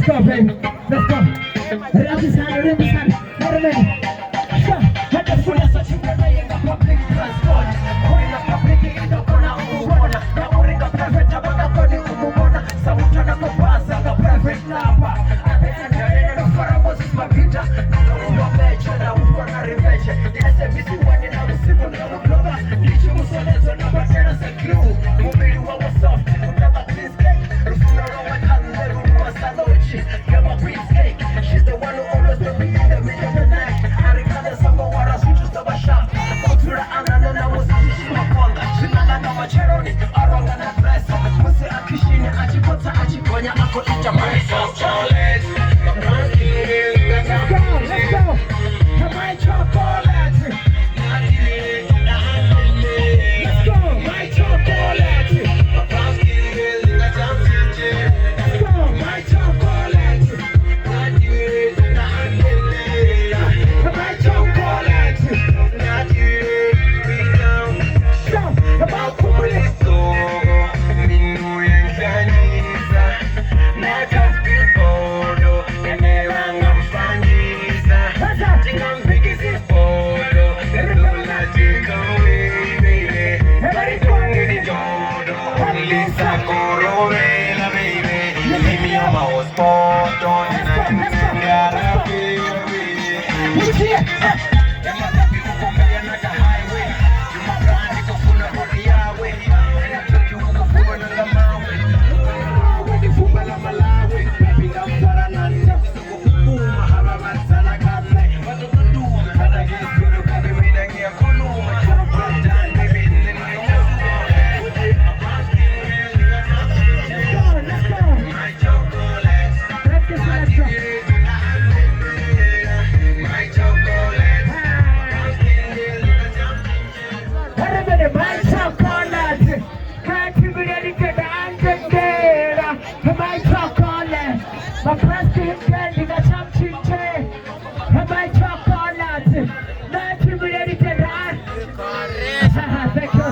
Let's go, baby. Let's go. Rub his hand, rub his hand. Wait a minute. Sure. Let the food as such a way in the public transport. Putting up public in the corner of the water. Now we're in the private tabaka for the Umubona. So we're trying to go past the private lava. I think I'm going to for a was my pizza. No, we're better. Now we're going to revenge. Yes, I'm busy one in our simple little brother. Did you so there's a number 10 as a clue? Moving to our soft. We'll never please cake. She's the one who always will be in the middle of the night. I regarded some of what I switch to the shop. Go to the Anna, I was teaching my father. She not like a cherry, I wrong on a dress. Must say a Christian, I keep on touching on your uncle in Japan. Chocolate, let's go. My chocolate. Let's go, my chocolate. My